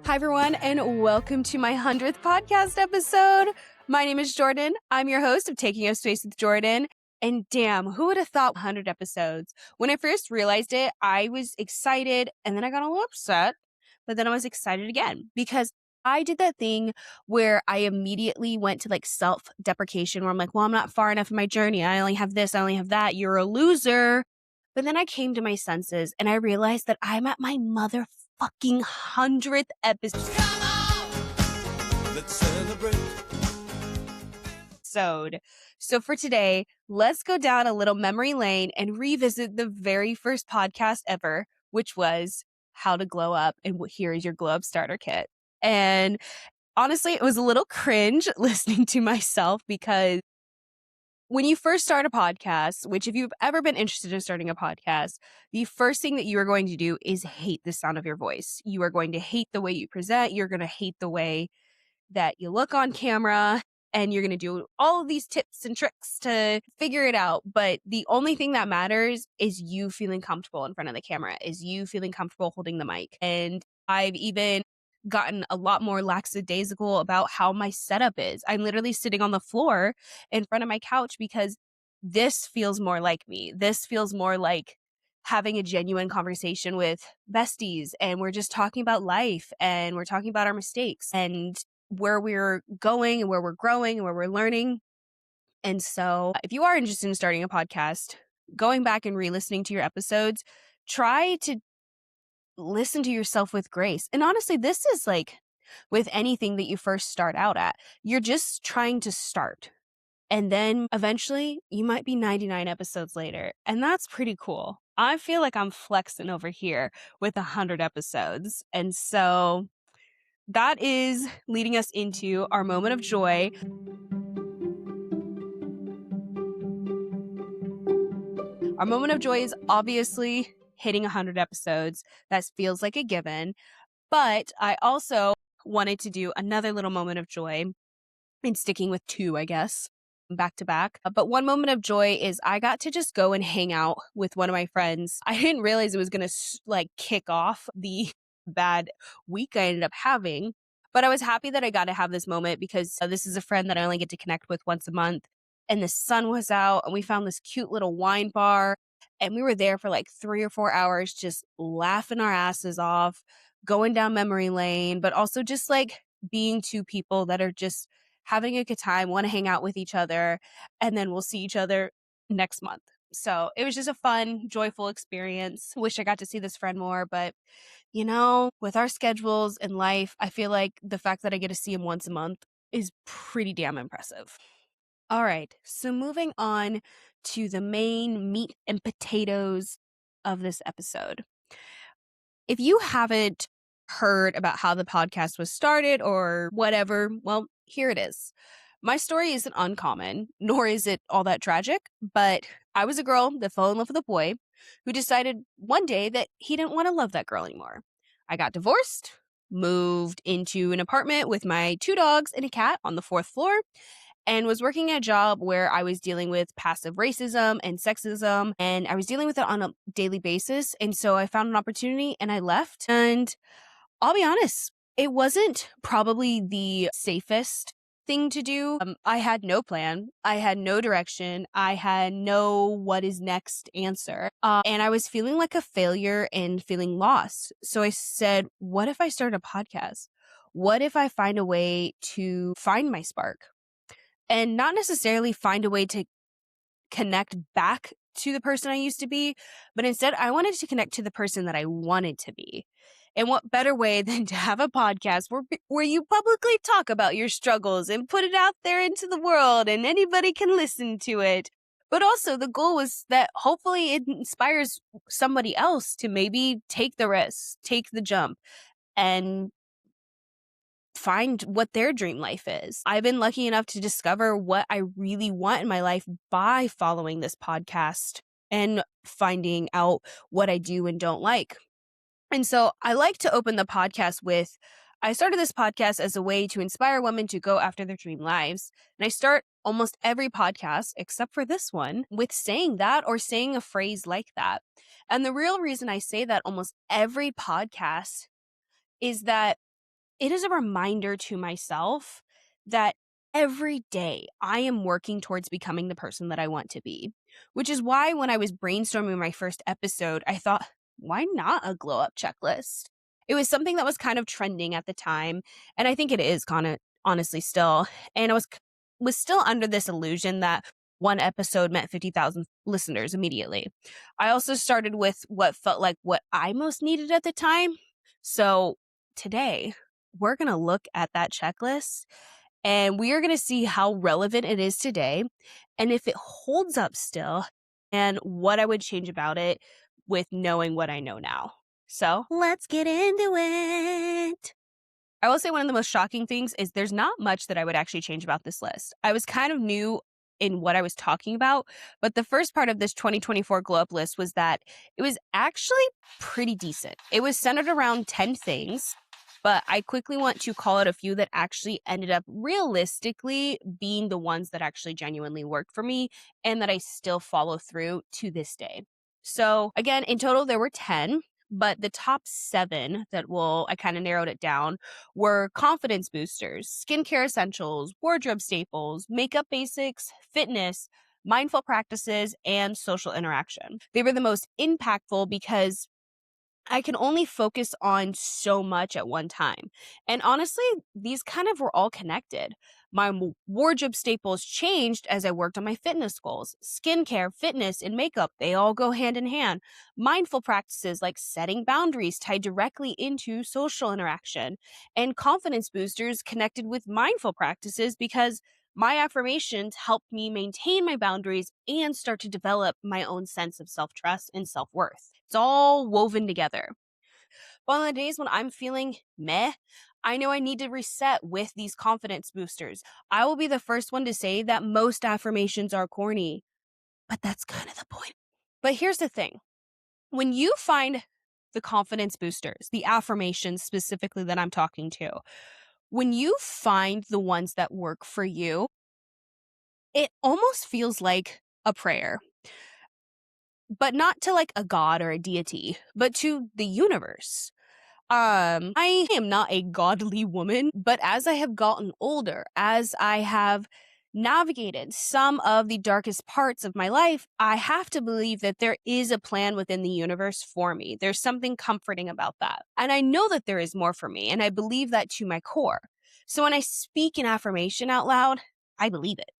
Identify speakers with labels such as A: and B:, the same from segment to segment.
A: Hi, everyone, and welcome to my 100th podcast episode. My name is Jordan. I'm your host of Taking Up Space with Jordan. And damn, who would have thought 100 episodes? When I first realized it, I was excited and then I got a little upset, but then I was excited again because I did that thing where I immediately went to like self-deprecation where I'm like, well, I'm not far enough in my journey. I only have this, I only have that. You're a loser. But then I came to my senses and I realized that I'm at my motherfucking 100th episode.
B: Come on, let's celebrate.
A: So for today, let's go down a little memory lane and revisit the very first podcast ever, which was how to glow up. And here is your glow up starter kit. And honestly, it was a little cringe listening to myself because when you first start a podcast, which if you've ever been interested in starting a podcast, the first thing that you are going to do is hate the sound of your voice. You are going to hate the way you present. You're going to hate the way that you look on camera, and you're going to do all of these tips and tricks to figure it out. But the only thing that matters is you feeling comfortable in front of the camera, is you feeling comfortable holding the mic. And I've even gotten a lot more lackadaisical about how my setup is. I'm literally sitting on the floor in front of my couch because this feels more like me. This feels more like having a genuine conversation with besties, and we're just talking about life and we're talking about our mistakes and where we're going and where we're growing and where we're learning. And so if you are interested in starting a podcast, going back and re-listening to your episodes, try to listen to yourself with grace. And honestly, this is like with anything that you first start out at. You're just trying to start. And then eventually you might be 99 episodes later. And that's pretty cool. I feel like I'm flexing over here with 100 episodes. And so that is leading us into our moment of joy. Our moment of joy is obviously hitting 100 episodes. That feels like a given. But I also wanted to do another little moment of joy and sticking with two, I guess, back to back. But one moment of joy is I got to just go and hang out with one of my friends. I didn't realize it was going to kick off the bad week I ended up having. But I was happy that I got to have this moment because this is a friend that I only get to connect with once a month. And the sun was out and we found this cute little wine bar. And we were there for like 3 or 4 hours, just laughing our asses off, going down memory lane, but also just like being two people that are just having a good time, want to hang out with each other, and then we'll see each other next month. So it was just a fun, joyful experience. Wish I got to see this friend more, but you know, with our schedules and life, I feel like the fact that I get to see him once a month is pretty damn impressive. All right, so moving on to the main meat and potatoes of this episode. If you haven't heard about how the podcast was started or whatever, well, here it is. My story isn't uncommon, nor is it all that tragic, but I was a girl that fell in love with a boy who decided one day that he didn't want to love that girl anymore. I got divorced, moved into an apartment with my 2 dogs and a cat on the 4th floor, and was working at a job where I was dealing with passive racism and sexism, and I was dealing with it on a daily basis. And so I found an opportunity and I left. And I'll be honest, it wasn't probably the safest thing to do. I had no plan. I had no direction. I had no what is next answer. And I was feeling like a failure and feeling lost. So I said, what if I start a podcast? What if I find a way to find my spark? And not necessarily find a way to connect back to the person I used to be, but instead I wanted to connect to the person that I wanted to be. And what better way than to have a podcast where you publicly talk about your struggles and put it out there into the world and anybody can listen to it. But also the goal was that hopefully it inspires somebody else to maybe take the risk, take the jump, and find what their dream life is. I've been lucky enough to discover what I really want in my life by following this podcast and finding out what I do and don't like. And so I like to open the podcast with, I started this podcast as a way to inspire women to go after their dream lives. And I start almost every podcast, except for this one, with saying that or saying a phrase like that. And the real reason I say that almost every podcast is that it is a reminder to myself that every day I am working towards becoming the person that I want to be, which is why when I was brainstorming my first episode, I thought, why not a glow up checklist? It was something that was kind of trending at the time, and I think it is kind of honestly still. And I was still under this illusion that one episode meant 50,000 listeners immediately. I also started with what felt like what I most needed at the time. So today, we're going to look at that checklist and we are going to see how relevant it is today and if it holds up still and what I would change about it with knowing what I know now. So let's get into it. I will say one of the most shocking things is there's not much that I would actually change about this list. I was kind of new in what I was talking about, but the first part of this 2024 glow up list was that it was actually pretty decent. It was centered around 10 things, but I quickly want to call out a few that actually ended up realistically being the ones that actually genuinely worked for me and that I still follow through to this day. So again, in total, there were 10, but the top 7 I kind of narrowed it down were confidence boosters, skincare essentials, wardrobe staples, makeup basics, fitness, mindful practices, and social interaction. They were the most impactful because I can only focus on so much at one time. And honestly, these kind of were all connected. My wardrobe staples changed as I worked on my fitness goals. Skincare, fitness, and makeup, they all go hand in hand. Mindful practices like setting boundaries tied directly into social interaction. And confidence boosters connected with mindful practices because my affirmations helped me maintain my boundaries and start to develop my own sense of self trust and self worth. It's all woven together. But on the days when I'm feeling meh, I know I need to reset with these confidence boosters. I will be the first one to say that most affirmations are corny, but that's kind of the point. But here's the thing when you find the confidence boosters, the affirmations specifically that I'm talking to, when you find the ones that work for you, it almost feels like a prayer, but not to like a god or a deity, but to the universe. I am not a godly woman, but as I have gotten older, as I have navigated some of the darkest parts of my life, I have to believe that there is a plan within the universe for me. There's something comforting about that. And I know that there is more for me, and I believe that to my core. So when I speak an affirmation out loud, I believe it.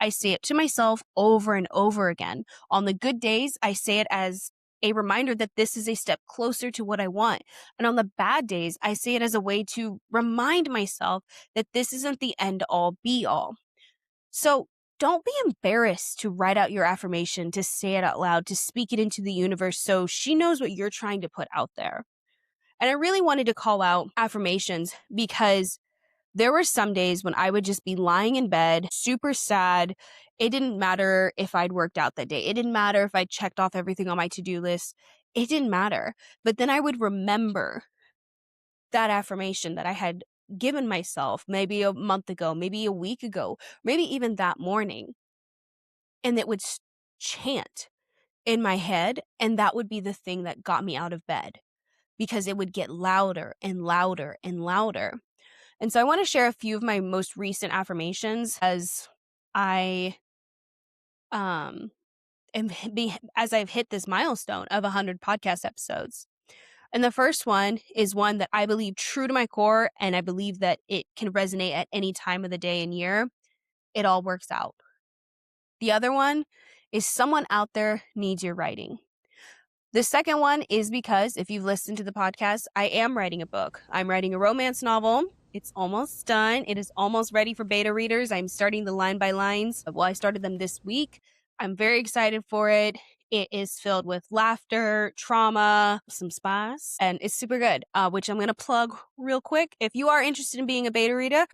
A: I say it to myself over and over again. On the good days, I say it as a reminder that this is a step closer to what I want. And on the bad days, I say it as a way to remind myself that this isn't the end all be all. So don't be embarrassed to write out your affirmation, to say it out loud, to speak it into the universe so she knows what you're trying to put out there. And I really wanted to call out affirmations because there were some days when I would just be lying in bed, super sad. It didn't matter if I'd worked out that day. It didn't matter if I checked off everything on my to-do list. It didn't matter. But then I would remember that affirmation that I had given myself maybe a month ago, maybe a week ago, maybe even that morning. And it would chant in my head. And that would be the thing that got me out of bed because it would get louder and louder and louder. And so I want to share a few of my most recent affirmations as I am as I've hit this milestone of 100 podcast episodes. And the first one is one that I believe true to my core, and I believe that it can resonate at any time of the day and year. It all works out. The other one is someone out there needs your writing. The second one is because if you've listened to the podcast, I am writing a book. I'm writing a romance novel. It's almost done. It is almost ready for beta readers. I'm starting the line by lines. Well, I started them this week. I'm very excited for it. It is filled with laughter, trauma, some spice, and it's super good, which I'm going to plug real quick. If you are interested in being a beta reader,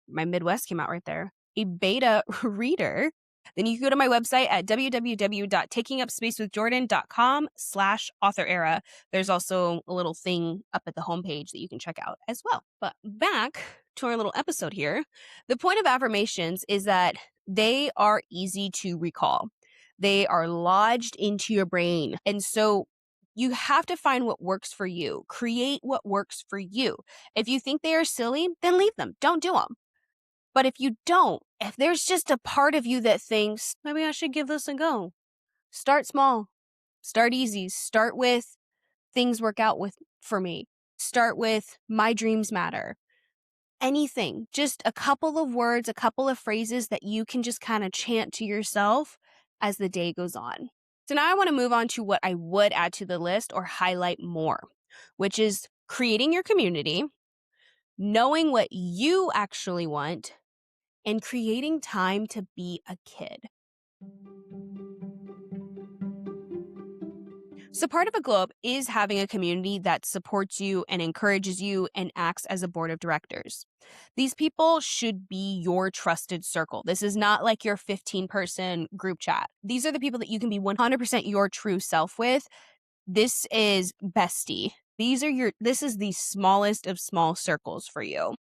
A: my Midwest came out right there, a beta reader, then you can go to my website at www.takingupspacewithjordan.com/author era. There's also a little thing up at the homepage that you can check out as well. But back to our little episode here. The point of affirmations is that they are easy to recall. They are lodged into your brain. And so You have to find what works for you. Create what works for you. If you think they are silly, then leave them. Don't do them. But if you don't, if there's just a part of you that thinks, maybe I should give this a go, start small, start easy, start with things work out with for me, start with my dreams matter. Anything, just a couple of words, a couple of phrases that you can just kind of chant to yourself as the day goes on. So now I want to move on to what I would add to the list or highlight more, which is creating your community, knowing what you actually want, and creating time to be a kid. So part of a glow up is having a community that supports you and encourages you and acts as a board of directors. These people should be your trusted circle. This is not like your 15-person group chat. These are the people that you can be 100% your true self with. This is bestie. This is the smallest of small circles for you.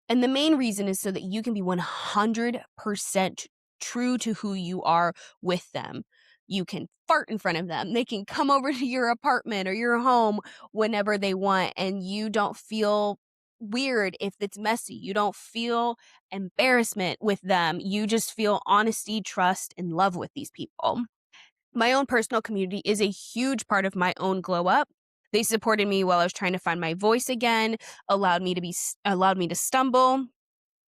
A: And the main reason is so that you can be 100% true to who you are with them. You can fart in front of them. They can come over to your apartment or your home whenever they want, and you don't feel weird if it's messy. You don't feel embarrassment with them. You just feel honesty, trust, and love with these people. My own personal community is a huge part of my own glow up. They supported me while I was trying to find my voice again, allowed me to stumble,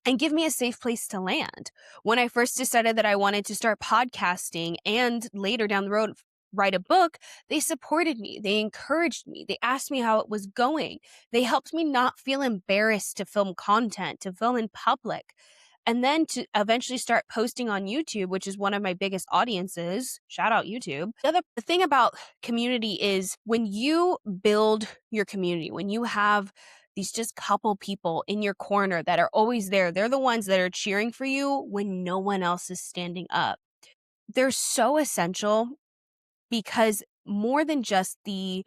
A: and give me a safe place to land. When I first decided that I wanted to start podcasting and later down the road write a book, they supported me. They encouraged me. They asked me how it was going. They helped me not feel embarrassed to film content, to film in public. And then to eventually start posting on YouTube, which is one of my biggest audiences. Shout out YouTube. The thing about community is when you build your community, when you have these just couple people in your corner that are always there, they're the ones that are cheering for you when no one else is standing up. They're so essential because more than just the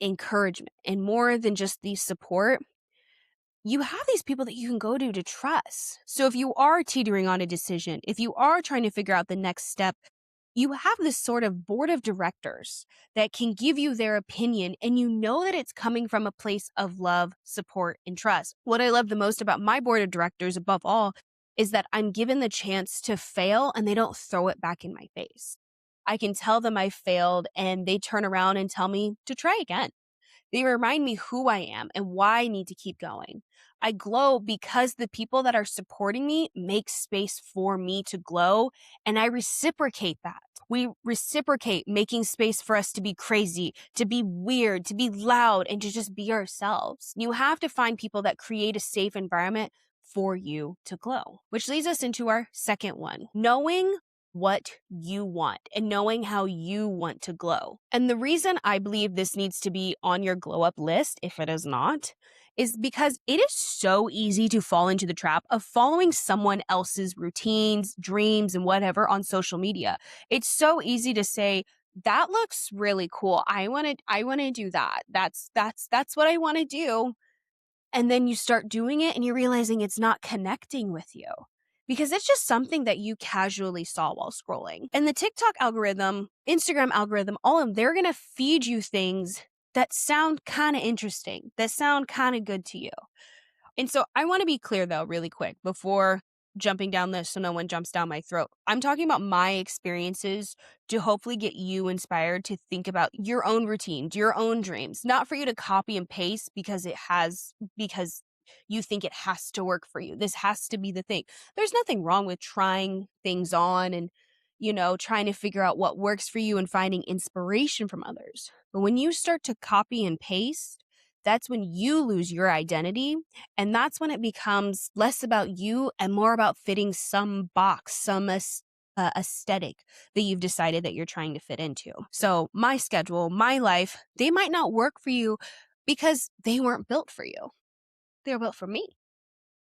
A: encouragement and more than just the support, you have these people that you can go to trust. So if you are teetering on a decision, if you are trying to figure out the next step, you have this sort of board of directors that can give you their opinion, and you know that it's coming from a place of love, support, and trust. What I love the most about my board of directors, above all, is that I'm given the chance to fail and they don't throw it back in my face. I can tell them I failed and they turn around and tell me to try again. They remind me who I am and why I need to keep going. I glow because the people that are supporting me make space for me to glow, and I reciprocate that. We reciprocate making space for us to be crazy, to be weird, to be loud, and to just be ourselves. You have to find people that create a safe environment for you to glow, which leads us into our second one, knowing what you want and knowing how you want to glow. And the reason I believe this needs to be on your glow up list, if it is not, is because it is so easy to fall into the trap of following someone else's routines, dreams, and whatever on social media. It's so easy to say, that looks really cool. I want to do that. That's what I want to do. And then you start doing it and you're realizing it's not connecting with you because it's just something that you casually saw while scrolling. And the TikTok algorithm, Instagram algorithm, all of them, they're going to feed you things that sound kind of interesting, that sound kind of good to you. And so I want to be clear, though, really quick before jumping down this so no one jumps down my throat. I'm talking about my experiences to hopefully get you inspired to think about your own routines, your own dreams, not for you to copy and paste because you think it has to work for you. This has to be the thing. There's nothing wrong with trying things on and, trying to figure out what works for you and finding inspiration from others. But when you start to copy and paste, that's when you lose your identity. And that's when it becomes less about you and more about fitting some box, some aesthetic that you've decided that you're trying to fit into. So my schedule, my life, they might not work for you because they weren't built for you. They were built for me,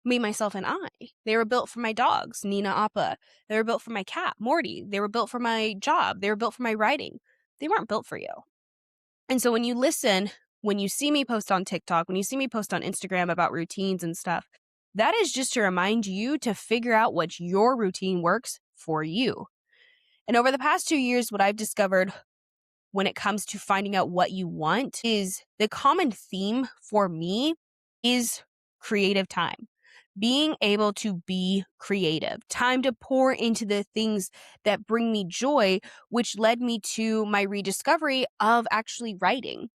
A: myself, and I. They were built for my dogs, Nina, Appa. They were built for my cat, Morty. They were built for my job. They were built for my writing. They weren't built for you. And so when you see me post on TikTok, when you see me post on Instagram about routines and stuff, that is just to remind you to figure out what your routine works for you. And over the past 2 years, what I've discovered when it comes to finding out what you want is the common theme for me is creative time. Being able to be creative, time to pour into the things that bring me joy, which led me to my rediscovery of actually writing.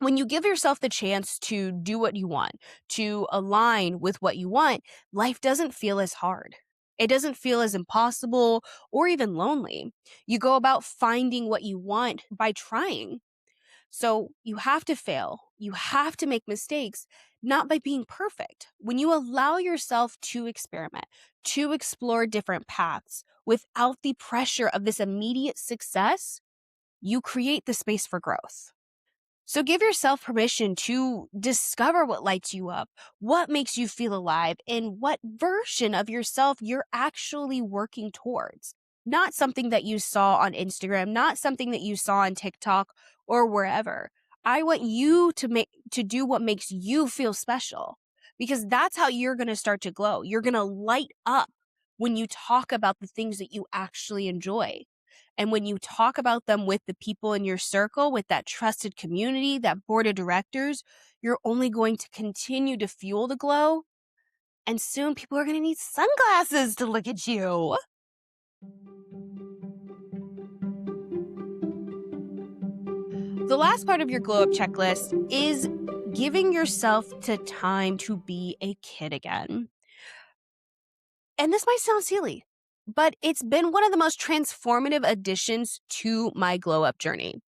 A: When you give yourself the chance to do what you want, to align with what you want, life doesn't feel as hard. It doesn't feel as impossible or even lonely. You go about finding what you want by trying. So you have to fail. You have to make mistakes, not by being perfect. When you allow yourself to experiment, to explore different paths without the pressure of this immediate success, you create the space for growth. So give yourself permission to discover what lights you up, what makes you feel alive, and what version of yourself you're actually working towards. Not something that you saw on Instagram, not something that you saw on TikTok or wherever. I want you to do what makes you feel special, because that's how you're going to start to glow. You're going to light up when you talk about the things that you actually enjoy. And when you talk about them with the people in your circle, with that trusted community, that board of directors, you're only going to continue to fuel the glow. And soon people are going to need sunglasses to look at you. The last part of your glow up checklist is giving yourself the time to be a kid again. And this might sound silly, but it's been one of the most transformative additions to my glow up journey.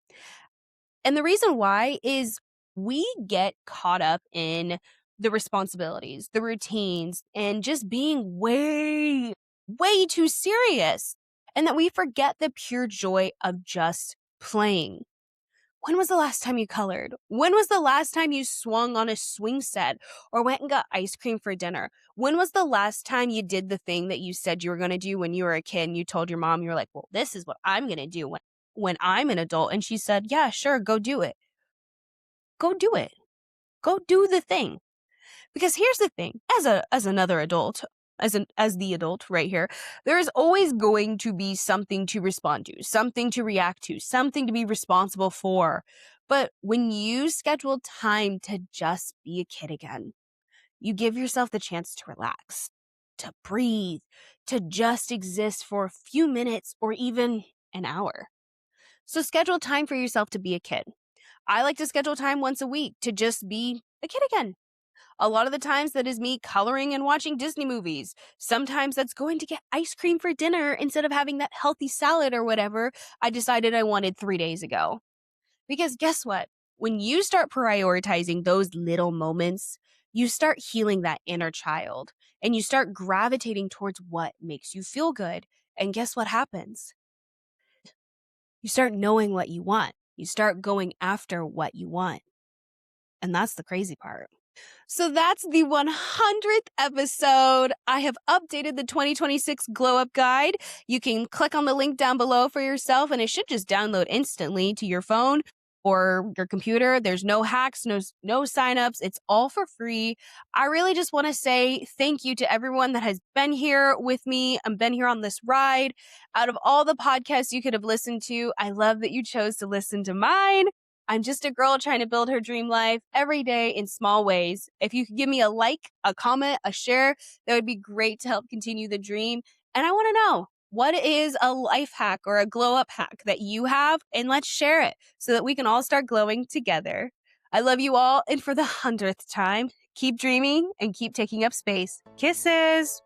A: And the reason why is we get caught up in the responsibilities, the routines, and just being way, way too serious. And that we forget the pure joy of just playing. When was the last time you colored? When was the last time you swung on a swing set or went and got ice cream for dinner? When was the last time you did the thing that you said you were going to do when you were a kid and you told your mom, you were like, well, this is what I'm going to do when I'm an adult? And she said, yeah, sure, go do it. Go do it. Go do the thing. Because here's the thing, as another adult, as the adult right here, there is always going to be something to respond to, something to react to, something to be responsible for. But when you schedule time to just be a kid again, you give yourself the chance to relax, to breathe, to just exist for a few minutes or even an hour. So schedule time for yourself to be a kid. I like to schedule time once a week to just be a kid again. A lot of the times that is me coloring and watching Disney movies. Sometimes that's going to get ice cream for dinner instead of having that healthy salad or whatever I decided I wanted 3 days ago. Because guess what? When you start prioritizing those little moments, you start healing that inner child and you start gravitating towards what makes you feel good. And guess what happens? You start knowing what you want. You start going after what you want. And that's the crazy part. So that's the 100th episode. I have updated the 2026 Glow Up Guide. You can click on the link down below for yourself, and it should just download instantly to your phone or your computer. There's no hacks, no signups. It's all for free. I really just want to say thank you to everyone that has been here with me and been here on this ride. Out of all the podcasts you could have listened to, I love that you chose to listen to mine. I'm just a girl trying to build her dream life every day in small ways. If you could give me a like, a comment, a share, that would be great to help continue the dream. And I want to know, what is a life hack or a glow up hack that you have? And let's share it so that we can all start glowing together. I love you all. And for the 100th time, keep dreaming and keep taking up space. Kisses.